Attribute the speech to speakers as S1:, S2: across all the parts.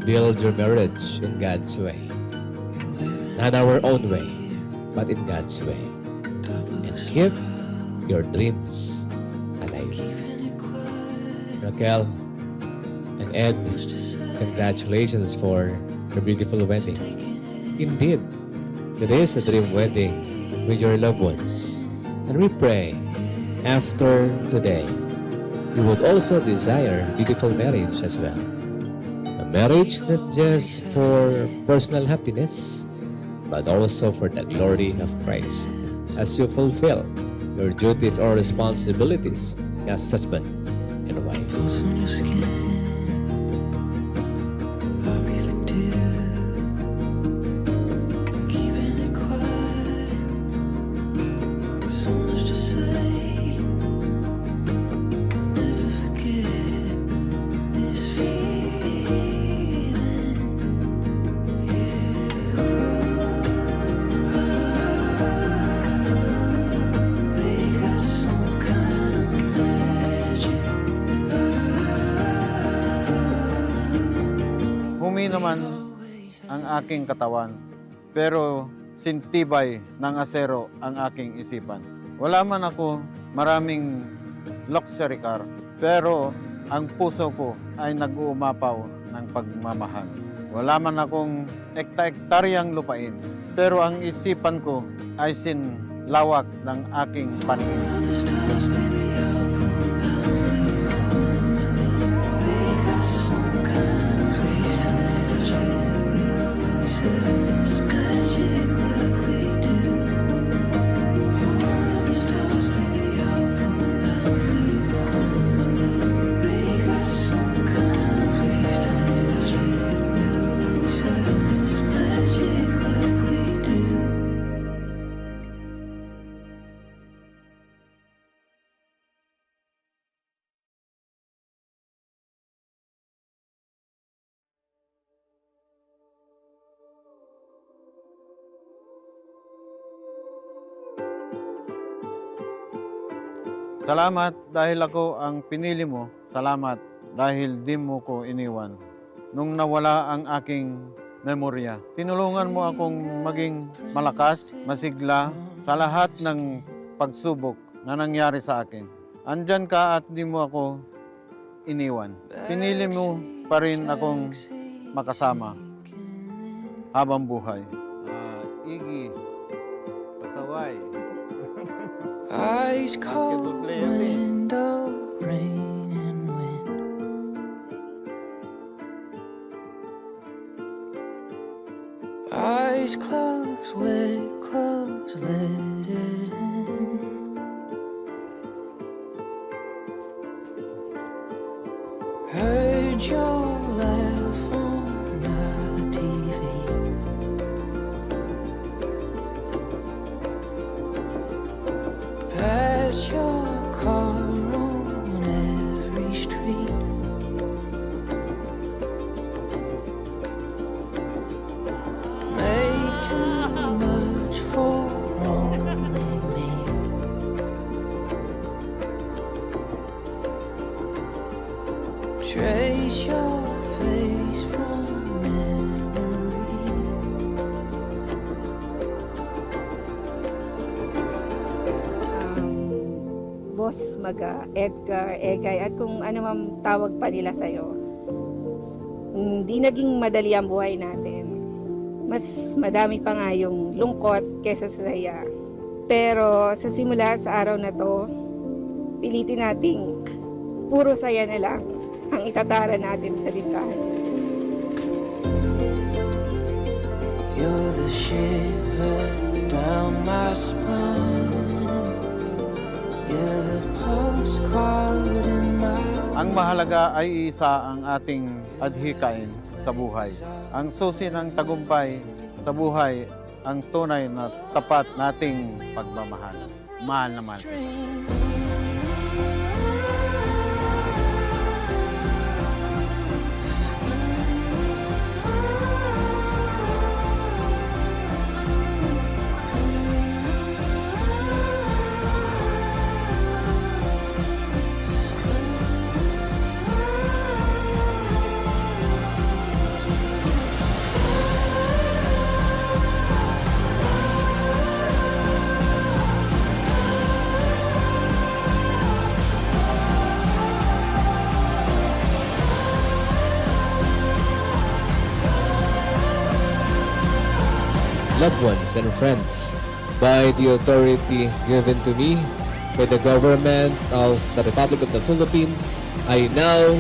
S1: build your marriage in God's way. Not our own way, but in God's way. And keep your dreams alive. Raquel and Ed, congratulations for your beautiful wedding. Indeed, it is a dream wedding with your loved ones. And we pray, after today, you would also desire beautiful marriage as well. A marriage not just for personal happiness, but also for the glory of Christ, as you fulfill your duties or responsibilities as husband and wife.
S2: Humi naman ang aking katawan, pero sintibay ng asero ang aking isipan. Wala man ako maraming luxury car, pero ang puso ko ay nag-uumapaw ng pagmamahal. Wala man akong ekta-ektaryang lupain, pero ang isipan ko ay sinlawak ng aking paningin. Salamat dahil ako ang pinili mo. Salamat dahil di mo ko iniwan. Nung nawala ang aking memorya, tinulungan mo akong maging malakas, masigla sa lahat ng pagsubok na nangyari sa akin. Andyan ka at di mo ako iniwan. Pinili mo pa rin akong makasama habang buhay. Iggy, pasaway.
S3: Ice cold window, rain and wind. Eyes closed, wet clothes, let it in. Heard your laugh on my TV. Pass your car on every street. Made too much for only me. Trace your face from memory.
S4: Boss Maga, Edgar, Egay, at kung ano man tawag pa nila sa'yo, hindi naging madali ang buhay natin. Mas madami pa nga yung lungkot kesa sa saya. Pero sa simula sa araw na to, pilitin nating puro saya na lang ang itatara natin sa listahan.
S3: You're the shiver down my spine. You're the postcard in my...
S2: Ang mahalaga ay isa ang ating adhikain sa buhay. Ang susi ng tagumpay sa buhay, ang tunay na tapat nating pagmamahal. Mahal na mahal kita.
S1: loved ones, and friends by the authority given to me by the government of the Republic of the Philippines, I now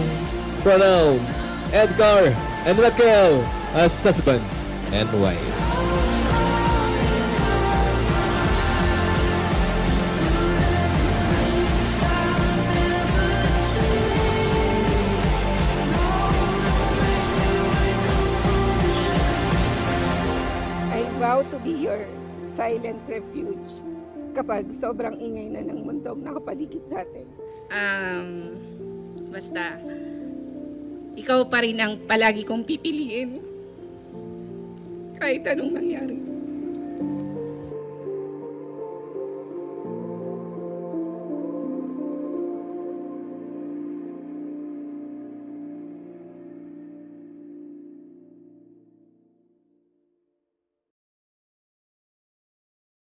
S1: pronounce Edgar and Raquel as husband and wife.
S4: I vow to be your silent refuge kapag sobrang ingay na ng mundong nakapaligid sa atin. Basta, ikaw pa rin ang palagi kong pipiliin. Kahit anong mangyari.